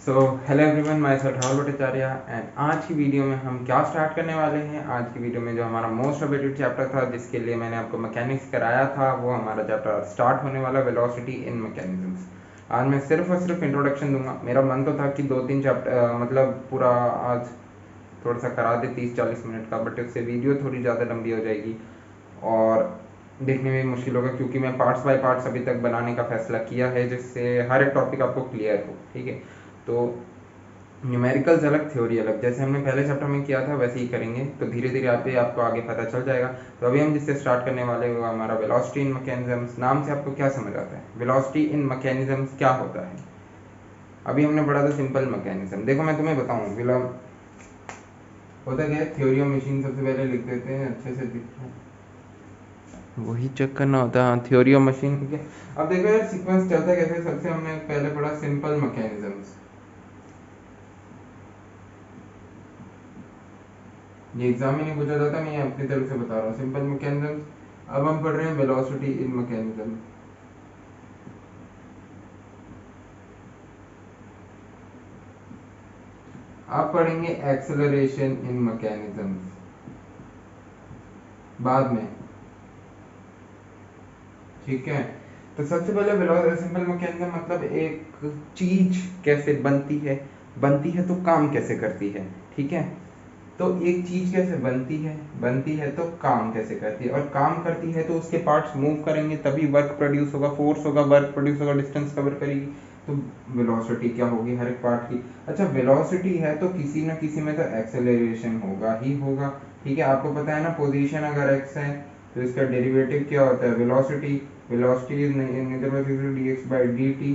Hello everyone, my self Rahul Bhattacharya and आज की video में हम क्या स्टार्ट करने वाले हैं। आज की वीडियो में जो हमारा मोस्ट अवेटेड चैप्टर था, जिसके लिए मैंने आपको मैकेनिक्स कराया था, वो हमारा चैप्टर स्टार्ट होने वाला वेलोसिटी इन मैकेनिज्म्स। आज मैं सिर्फ और सिर्फ इंट्रोडक्शन दूंगा। मेरा मन तो था कि 2-3 चैप्टर मतलब पूरा आज थोड़ा सा करा दे 30-40 मिनट का, बट उससे वीडियो थोड़ी ज़्यादा लंबी हो जाएगी और देखने में मुश्किल होगा, क्योंकि मैं पार्ट्स बाय पार्ट्स अभी तक बनाने का फैसला किया है, जिससे हर एक टॉपिक आपको क्लियर हो। ठीक है, तो न्यूमेरिकल्स अलग, थ्योरी अलग, जैसे हमने पहले चैप्टर में किया था वैसे ही करेंगे, तो धीरे धीरे आपको आगे पता चल जाएगा। तो अभी हम जिससे स्टार्ट करने वाले हैं वो हमारा वेलोसिटी इन मैकेनिज्म्स। नाम से आपको क्या समझ आता है, वेलोसिटी इन मैकेनिज्म्स क्या होता है? अभी हमने पढ़ा था सिंपल मैकेनिज्म। देखो मैं तुम्हें बताऊँ, होता क्या है, थ्योरी ऑफ मशीन सबसे पहले लिख देते हैं, अच्छे से दिखता है, वही चेक करना होता है। हाँ, थ्योरी ऑफ मशीन। ठीक है, अब देखो यार सीक्वेंस चलता कैसे। सबसे हमने पहले पढ़ा सिंपल मैकेनिज्म्स, ये एग्जाम में नहीं पूछा जाता, मैं अपनी तरफ से बता रहा हूँ सिंपल मैकेनिज्म। अब हम पढ़ रहे हैं वेलोसिटी इन मैकेनिज्म। आप पढ़ेंगे एक्सेलरेशन इन मैकेनिज्म बाद में। ठीक है, तो सबसे पहले सिंपल मैकेनिज्म मतलब एक चीज कैसे बनती है तो काम कैसे करती है। ठीक है, तो एक चीज कैसे बनती है तो काम कैसे करती है, और काम करती है तो उसके पार्ट्स मूव करेंगे तभी वर्क प्रोड्यूस होगा, फोर्स होगा, वर्क प्रोड्यूस होगा, डिस्टेंस कवर करेगी, तो वेलोसिटी क्या होगी हर एक पार्ट की। अच्छा, वेलोसिटी है तो किसी ना किसी में तो एक्सेलरेशन होगा ही होगा। ठीक है, आपको पता है ना, पोजीशन अगर x है तो इसका डेरिवेटिव क्या होता है, velocity. Velocity is neither by dx by dt।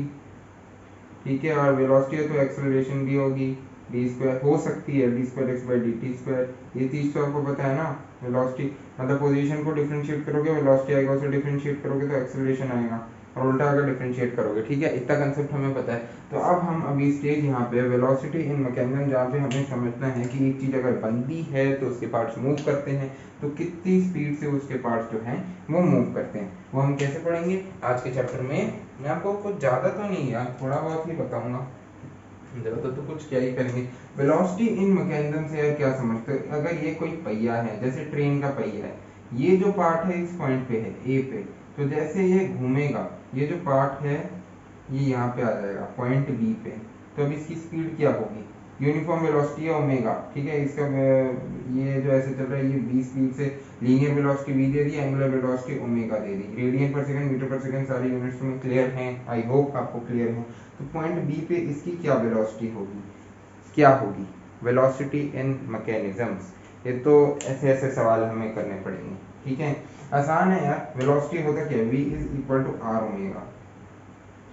ठीक है, और वेलोसिटी है तो एक्सेलरेशन भी होगी, डी स्क्वायर हो सकती है, D square x by D T square. ये चीज तो आपको पता है ना। वेलोसिटी मतलब पोजीशन को डिफरेंशिएट करोगे वेलोसिटी आएगा, उसे डिफरेंशिएट करोगे तो एक्सेलरेशन आएगा, और उल्टा अगर डिफरेंशिएट करोगे। ठीक है, इतना कंसेप्ट हमें पता है। तो अब हम अभी स्टेज यहाँ पे वेलोसिटी इन मैकेनिज्म, जहाँ पे हमें समझना है कि एक चीज अगर बनती है तो उसके पार्ट्स मूव करते हैं, तो कितनी स्पीड से उसके पार्ट्स जो हैं वो मूव करते हैं, वो हम कैसे पढ़ेंगे आज के चैप्टर में। मैं आपको कुछ ज़्यादा तो नहीं यार, थोड़ा बहुत ही बताऊंगा, ज़्यादा तो कुछ क्या ही करेंगे। वेलोसिटी इन मैकेनिज्म से यार क्या समझते हो, अगर ये कोई पहिया है, जैसे ट्रेन का पहिया है, ये जो पार्ट है इस पॉइंट पे है ए पे, तो जैसे ये घूमेगा, ये जो पार्ट है ये यहाँ पे आ जाएगा पॉइंट बी पे, तो अब इसकी स्पीड क्या होगी, यूनिफॉर्म वेलोसिटी है ओमेगा। ठीक है, इसका ये जो ऐसे चल रहा है ये बी स्पीड से, लीनियर वेलोसिटी बी दे दी, एंगुलर वेलोसिटी ओमेगा दे दी, रेडियन पर सेकंड, मीटर पर सेकंड सारी यूनिट्स में क्लियर हैं, आई होप आपको क्लियर है। तो पॉइंट बी पे इसकी क्या वेलोसिटी होगी, क्या होगी वेलोसिटी इन मैकेनिज्म्स। ये तो ऐसे ऐसे सवाल हमें करने पड़ेंगे। ठीक है, आसान है यार। वेलोसिटी होता क्या है, v is equal to R omega.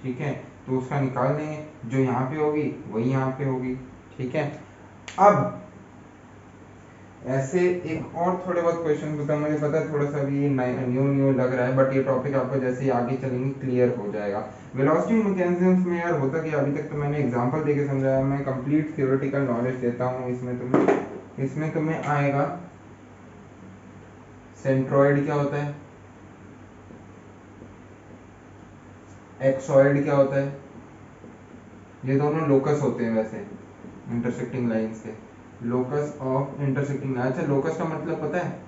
ठीक है, तो उसका निकाल देंगे, जो यहाँ पे होगी वही यहाँ पे होगी। ठीक है, अब ऐसे एक और थोड़े बहुत क्वेश्चन होता है, मुझे पता है थोड़ा सा भी न्यू न्यू लग रहा है, बट ये टॉपिक आपको जैसे ही आगे चलेंगे क्लियर हो जाएगा। वेलोसिटी मैकेनिज्म्स में यार होता कि अभी तक तो मैंने एग्जांपल देके समझाया, मैं कंप्लीट थियोरेटिकल नॉलेज देता हूँ। इसमें तुम्हें आएगा सेंट्रॉइड क्या होता है, एक्सॉइड क्या होता है, ये दोनों लोकस होते हैं वैसे इंटरसेक्टिंग लाइंस के, लोकस ऑफ इंटरसेक्टिंग। अच्छा, लोकस का मतलब पता है,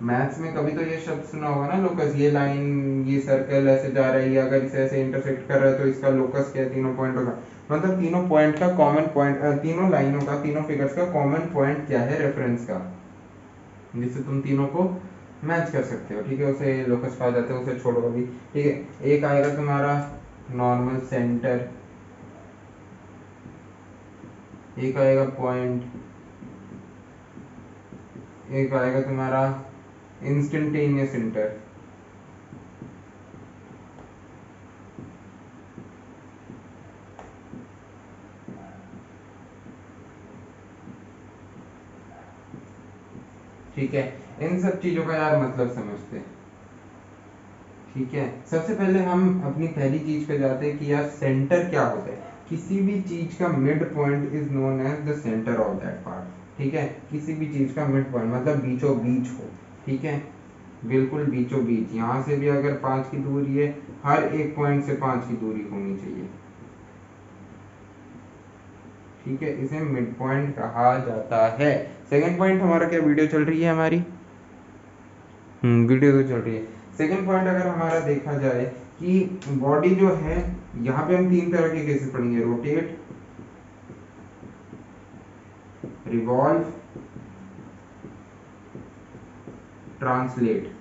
मैथ्स में कभी तो ये शब्द सुना होगा ना, लोकस। ये लाइन, ये सर्कल ऐसे जा रही है, अगर इसे ऐसे इंटरसेक्ट कर रहा है तो इसका लोकस क्या है, तीनों पॉइंटों का मतलब तीनों पॉइंट का कॉमन पॉइंट, तीनों लाइनों का, तीनों फिगर्स का कॉमन पॉइंट क्या है रेफरेंस का, जिससे तुम तीनों को मैच कर सकते हो। ठीक है, उसे लोकस कहा जाता है, उसे छोड़ो अभी। ठीक है, एक आएगा तुम्हारा नॉर्मल सेंटर, एक आएगा पॉइंट, एक आएगा तुम्हारा इंस्टेंटेनियस इंटर। ठीक है, इन सब चीजों का यार मतलब समझते हैं। ठीक है, सबसे पहले हम अपनी पहली चीज पे जाते हैं कि यार सेंटर क्या होता है। किसी भी चीज का mid point is known as the centre of that part. ठीक है, किसी भी चीज का मिड पॉइंट मतलब बीचों बीच हो। ठीक है, बिल्कुल बीचों बीच, यहाँ से भी अगर 5 की दूरी है, हर एक पॉइंट से 5 की दूरी होनी चाहिए। ठीक है, इसे मिड पॉइंट कहा जाता है। सेकंड पॉइंट हमारा क्या, वीडियो चल रही है हमारी? वीडियो तो चल रही है। सेकंड पॉइंट अगर हमारा देखा जाए कि बॉडी जो है, यहाँ पे हम 3 तरह के केसेस पढ़ेंगे, रोटेट, रिवॉल्व, ट्रांसलेट।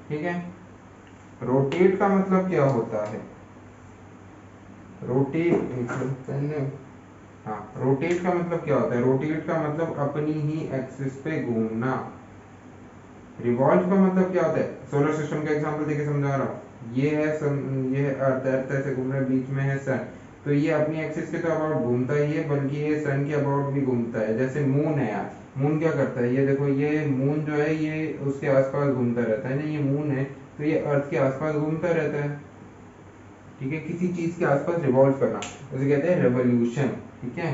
ठीक है, रोटेट का मतलब क्या होता है? रोटेट, हाँ, रोटेट का मतलब क्या होता है? रोटेट का मतलब अपनी ही एक्सिस पे घूमना। रिवॉल्व का मतलब क्या होता है? सोलर सिस्टम का एग्जांपल देके समझा रहा हूँ। ये है ये है अर्थ, अर्थ ऐसे घूम रहा है, बीच में है सन, तो ये अपनी एक्सिस के तो अबाउट घूमता ही है, बल्कि ये सन के अबाउट भी घूमता है। जैसे मून है यार, मून क्या करता है? ये देखो, ये मून जो है ये उसके आसपास घूमता रहता है ना, ये मून है तो ये अर्थ के आसपास घूमता रहता है। ठीक है, किसी चीज के आसपास रिवॉल्व करना उसे कहते हैं रेवोल्यूशन। ठीक है,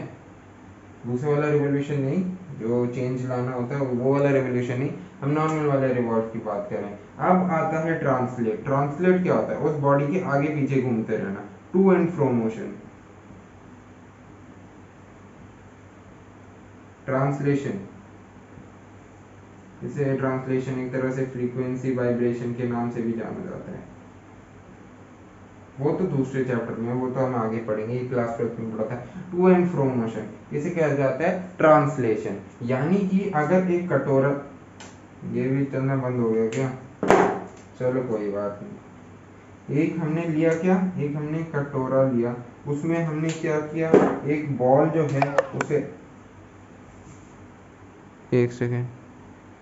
दूसरे वाला रिवोल्यूशन नहीं, जो चेंज लाना होता है वो वाला रिवोल्यूशन नहीं, हम नॉर्मल वाले रिवॉल्व की बात कर रहे हैं। अब आता है ट्रांसलेट। ट्रांसलेट क्या होता है? उस बॉडी के आगे पीछे घूमते रहना, to and fro motion. Translation, इसे ट्रांसलेशन एक तरह से फ्रीक्वेंसी वाइब्रेशन के नाम से भी जाना जाता है। वो तो दूसरे चैप्टर में, वो तो हम आगे पढ़ेंगे, ये क्लास 12 में पढ़ा था। टू एंड फ्रो मोशन, इसे कहा जाता है ट्रांसलेशन। यानी कि अगर एक कटोरा, ये भी चलना बंद हो गया क्या? चलो कोई बात नहीं। एक हमने लिया क्या, एक हमने कटोरा लिया, उसमें हमने क्या किया, एक बॉल जो है उसे, एक सेकेंड,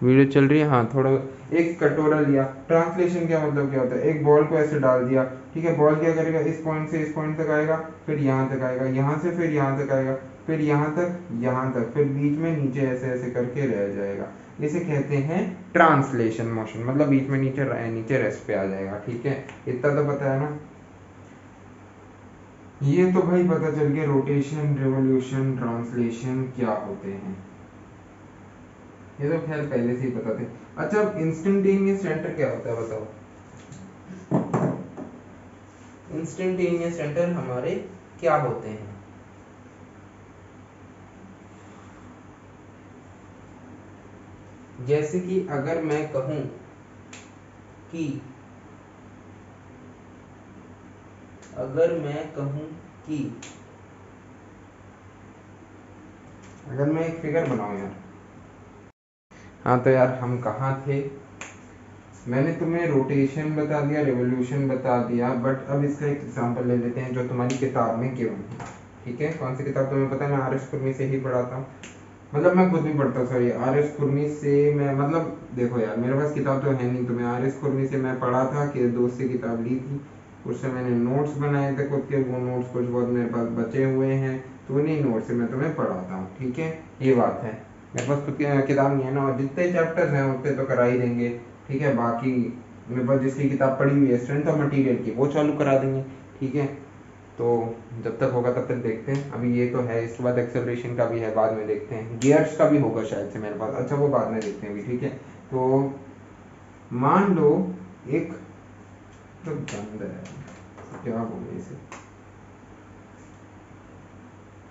वीडियो चल रही है, हाँ थोड़ा। एक कटोरा लिया, ट्रांसलेशन क्या मतलब क्या होता है? एक बॉल को ऐसे डाल दिया। ठीक है, बॉल क्या करेगा, इस पॉइंट से इस पॉइंट तक आएगा, फिर यहाँ तक आएगा, यहाँ से फिर यहाँ तक आएगा, फिर यहाँ तक, फिर बीच में नीचे ऐसे ऐसे करके रह जाएगा। इसे कहते हैं ट्रांसलेशन मोशन, मतलब बीच में नीचे रेस्ट पे आ जाएगा। ठीक है, इतना तो पता है ना? ये तो भाई पता चल गया रोटेशन, रिवोल्यूशन, ट्रांसलेशन क्या होते हैं। ये तो खैर पहले से ही पता थे। अच्छा, अब इंस्टेंटेनियस सेंटर क्या होता है बताओ? इंस्टेंटेनियस सेंटर हमारे क्या होते हैं? जैसे कि अगर मैं कहूं कि अगर मैं कहूं कि अगर मैं एक फिगर बनाऊं यार, हाँ तो यार हम कहाँ थे? मैंने तुम्हें रोटेशन बता दिया, रिवोल्यूशन बता दिया, बट अब इसका एक एग्जांपल ले लेते हैं जो तुम्हारी किताब में गिवन है। ठीक है, कौन सी किताब तुम्हें पता है? मैं आर एस कुर्मी से ही पढ़ाता हूँ, मतलब मैं खुद भी पढ़ता हूँ, सॉरी, आर एस कुर्मी से मैं, मतलब देखो यार मेरे पास किताब तो है नहीं, तो मैं आर एस कुर्मी से मैं पढ़ा था कि दोस्त से किताब ली थी, उससे मैंने नोट्स बनाए थे खुद के, वो नोट्स कुछ बहुत मेरे पास बचे हुए हैं, तो उन्हीं नोट्स से मैं तुम्हें पढ़ाता हूँ। ठीक है, ये बात है। मेरे पास खुद की किताब नहीं है ना, और जितने चैप्टर्स हैं उतने तो करा ही देंगे। ठीक है, बाकी मेरे पास जिसकी किताब पड़ी हुई है स्ट्रेंथ ऑफ मटेरियल की, वो चालू करा देंगे। ठीक है, तो जब तक होगा तब तक देखते हैं। अभी ये तो है, इसके बाद एक्सेलरेशन का भी है, बाद में देखते हैं। गियर्स का भी होगा शायद से मेरे पास, अच्छा वो बाद में देखते हैं अभी। ठीक है, तो मान लो एक, तो बंद है, क्या बोले इसे,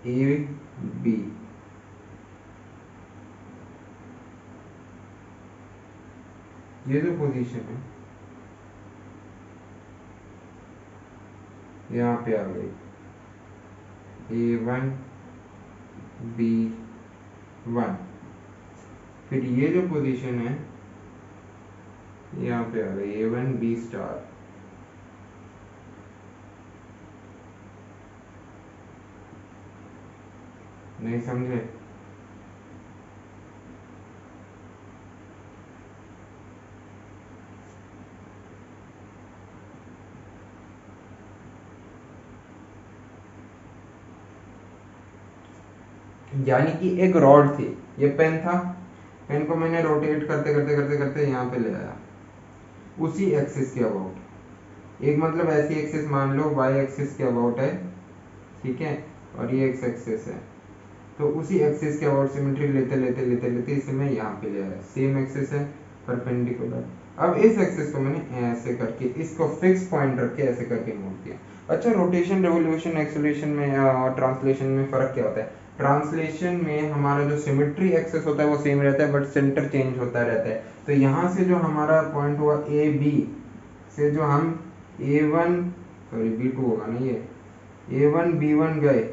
ए बी, ये जो पोजीशन है यहाँ पे आ गई, A1 B1, फिर ये जो पोजीशन है यहाँ पे आ गई A1 B स्टार। नहीं समझे? यानी कि एक रॉड थी, ये पेन था, पेन को मैंने रोटेट करते करते करते करते यहाँ पे ले आया, उसी एक्सिस के अबाउट, एक मतलब ऐसी एक्सिस मान लो y एक्सिस के अबाउट है। ठीक है, और ये x एक्सिस है, तो उसी एक्सिस के अबाउट सिमेट्री लेते लेते लेते लेते इसे मैं यहाँ पे ले आया, सेम एक्सिस है परपेंडिकुलर। अब इस एक्सिस को मैंने ऐसे करके इसको फिक्स पॉइंट रख के ऐसे करके मोड़ दिया। अच्छा, रोटेशन, रेवोल्यूशन, एक्सेलरेशन में और ट्रांसलेशन में फर्क क्या होता है? ट्रांसलेशन में हमारा जो सिमेट्री एक्सिस होता है वो सेम रहता है, बट सेंटर चेंज होता रहता है। तो यहाँ से जो हमारा पॉइंट हुआ ए बी से जो हम A1 सॉरी B2 होगा ना, ये A1 B1 गए,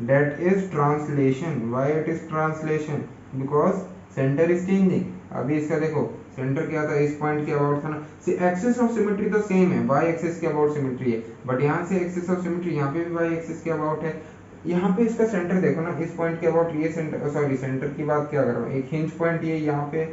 that is translation. Why it is translation? Because center is changing. अभी इसका देखो सेंटर क्या था, इस पॉइंट के अबाउट था ना, एक्सिस ऑफ सिमेट्री तो सेम है, y एक्सिस के अबाउट सिमेट्री है, बट यहाँ से एक्सिस ऑफ सिमेट्री यहाँ पे भी y एक्सिस के अबाउट है। यहाँ पे इसका सेंटर देखो ना, इस पॉइंट के अबाउट ये सेंटर, सॉरी सेंटर की बात क्या कर रहा हूँ, एक हिंज पॉइंट ये यहाँ पे,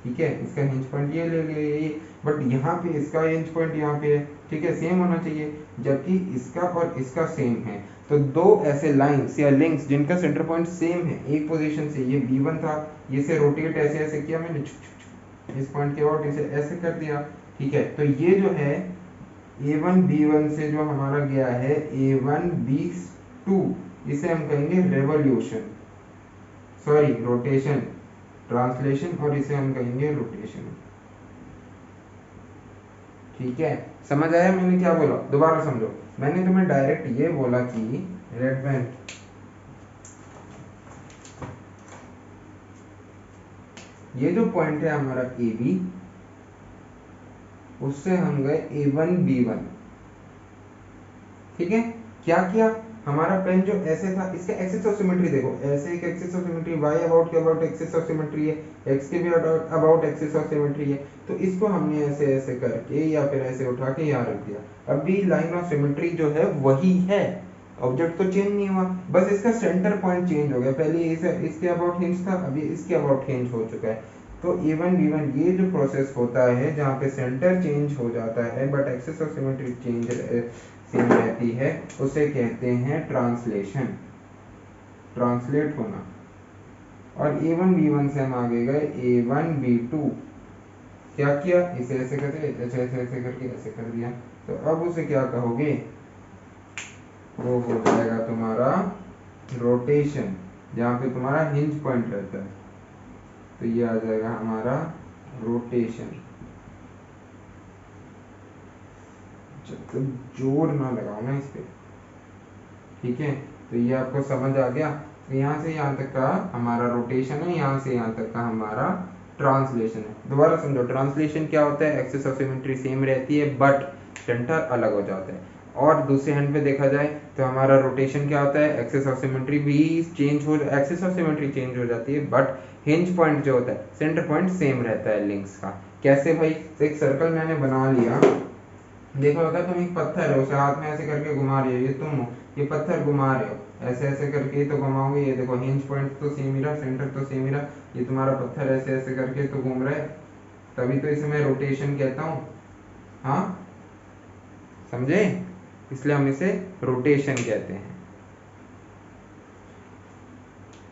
ठीक है, इसका हिंज पॉइंट ये ले लिया ये, बट यहाँ पे इसका हिंज पॉइंट यहाँ पे है, ठीक है, सेम होना चाहिए, जबकि इसका और इसका सेम है। तो दो ऐसे लाइंस या लिंक्स जिनका सेंटर पॉइंट सेम है, एक पोजीशन से, ये B1 था, ये से रोटेट ऐसे ऐसे किया मैंने, इस पॉइंट के अबाउट इसे ऐसे कर दिया, ठीक है। तो ये जो है A1 B1 से जो हमारा गया है A1 B2, इसे हम कहेंगे रेवोल्यूशन, सॉरी रोटेशन, ट्रांसलेशन, और इसे हम कहेंगे रोटेशन, ठीक है। समझ आया मैंने क्या बोला? दोबारा समझो, मैंने तुम्हें डायरेक्ट ये बोला कि रेड पेन, ये जो पॉइंट है हमारा ए बी, उससे हम गए A1 B1, ठीक है। क्या किया, हमारा पेन जो ऐसे था, इसका एक्सिस ऑफ सिमेट्री देखो, ऐसे एक axis of symmetry, y about के अबाउट एक्सिस ऑफ सिमेट्री है, x के भी अबाउट एक्सिस ऑफ सिमेट्री है, तो इसको हमने ऐसे ऐसे करके या फिर ऐसे उठा के यहाँ रख दिया। अभी लाइन ऑफ सिमेट्री जो है वही है, ऑब्जेक्ट तो चेंज नहीं हुआ, बस इसका सेंटर पॉइंट चेंज हो गया, पहले इसके अबाउट हिंज था, अभी इसके अबाउट हिंज हो चुका है। तो A1 B1 ये जो प्रोसेस होता है जहाँ पे सेंटर चेंज हो जाता है but axis of symmetry change same रहती है, उसे कहते हैं ट्रांसलेशन, ट्रांसलेट होना। और A1 B1 से हम आगे गए A1 B2, क्या किया, इसे ऐसे करके ऐसे ऐसे ऐसे करके ऐसे कर दिया, तो अब उसे क्या कहोगे, वो हो जाएगा तुम्हारा रोटेशन, जहाँ पे तुम्हारा हिंज पॉइंट रहता है, तो ये आ जाएगा हमारा रोटेशन। जब तक जोर ना लगाओ ना इस पे, ठीक है। तो ये आपको समझ आ गया, तो यहाँ से यहाँ तक का हमारा रोटेशन है, यहाँ से यहाँ तक का हमारा ट्रांसलेशन है। दोबारा समझो, ट्रांसलेशन क्या होता है, एक्सिस ऑफ सिमेट्री सेम रहती है बट सेंटर अलग हो जाता है। और दूसरे हैंड पे देखा जाए तो हमारा रोटेशन क्या होता है, एक्सिस ऑफ सिमेट्री भी चेंज हो, एक्सिस ऑफ सिमेट्री चेंज हो जाती है बट हिंज पॉइंट जो होता है, सेंटर पॉइंट सेम रहता है लिंक्स का। कैसे भाई, तो एक सर्कल मैंने बना लिया, देखो अगर तुम एक पत्थर है, उसे हाथ में ऐसे करके घुमा रहे हो, ये तुम हो, ये पत्थर घुमा रहे हो, ऐसे ऐसे करके तो घुमाओगे, ये देखो हिंज पॉइंट तो सेम ही रहा, सेंटर तो सेम ही रहा, ये तुम्हारा पत्थर ऐसे ऐसे करके तो घूम रहा है, तभी तो इसे मैं रोटेशन कहता हूँ, हाँ समझे, इसलिए हम इसे रोटेशन कहते हैं।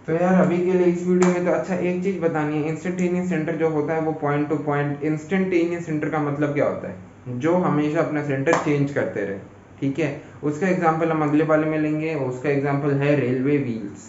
तो यार अभी के लिए इस वीडियो में तो अच्छा एक चीज बतानी है, इंस्टेंटेनियस सेंटर जो होता है वो point to point, instantaneous centre का मतलब क्या होता है, जो हमेशा अपना सेंटर चेंज करते रहे, ठीक है। उसका एग्जांपल हम अगले वाले में लेंगे, उसका एग्जांपल है रेलवे व्हील्स,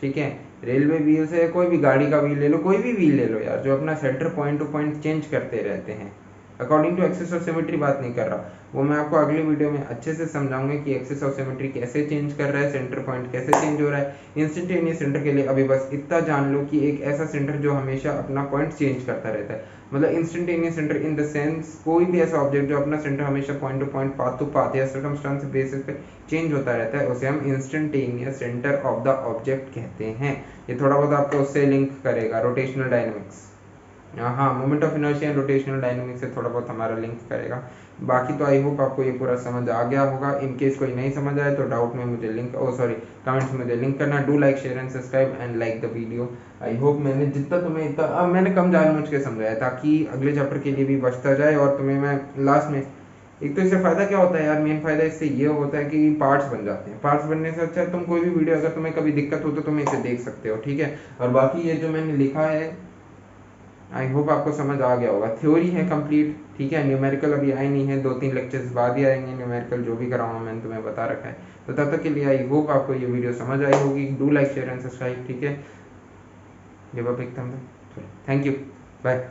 ठीक है। रेलवे व्हील्स है, कोई भी गाड़ी का व्हील ले लो, कोई भी व्हील ले लो यार, जो अपना centre point to point change करते रहते हैं, according to axis of symmetry बात नहीं कर रहा, वो मैं आपको अगले वीडियो में अच्छे से समझाऊंगा कि एक्सिस ऑफ सिमेट्री कैसे चेंज कर रहा है, सेंटर पॉइंट कैसे चेंज हो रहा है। इंस्टेंटेनियस सेंटर के लिए अभी बस इतना जान लो कि एक ऐसा सेंटर जो हमेशा अपना पॉइंट चेंज करता रहता है, मतलब instantaneous centre in the sense कोई भी ऐसा ऑब्जेक्ट जो अपना सेंटर हमेशा point to point, path to path या सर्कमस्टांस बेसिस पे चेंज होता रहता है, उसे हम instantaneous centre of the object कहते हैं। ये थोड़ा बहुत आपको उससे लिंक करेगा, रोटेशनल डायनेमिक्स, हाँ moment of inertia and rotational dynamics से थोड़ा बहुत हमारा लिंक करेगा। बाकी तो आई होप आपको ये पूरा समझ आ गया होगा। इन केस कोई नहीं समझ आए तो डाउट में मुझे लिंक, कमेंट्स में मुझे लिंक करना। Do like, share and subscribe and like the video. I hope मैंने जितना तुम्हें इतना, अब मैंने कम जानबूझ के समझाया ताकि अगले चैप्टर के लिए भी बचता जाए, और तुम्हें मैं लास्ट में, एक तो इससे फायदा क्या होता है यार, मेन फायदा इससे ये होता है कि पार्ट्स बन जाते हैं। पार्ट्स बनने से अच्छा तुम कोई भी वीडियो अगर तुम्हें कभी दिक्कत हो तो तुम इसे देख सकते हो, ठीक है। और बाकी ये जो मैंने लिखा है आई होप आपको समझ आ गया होगा, थ्योरी है कंप्लीट, ठीक है। न्यूमेरिकल अभी आए नहीं है, 2-3 लेक्चर्स बाद ही आएंगे न्यूमेरिकल, जो भी कराऊंगा मैंने तुम्हें बता रखा है। तो तब तक के लिए आई होप आपको ये वीडियो समझ आई होगी। Do like share and subscribe, ठीक है। Give a big thumbs up. Thank you, bye.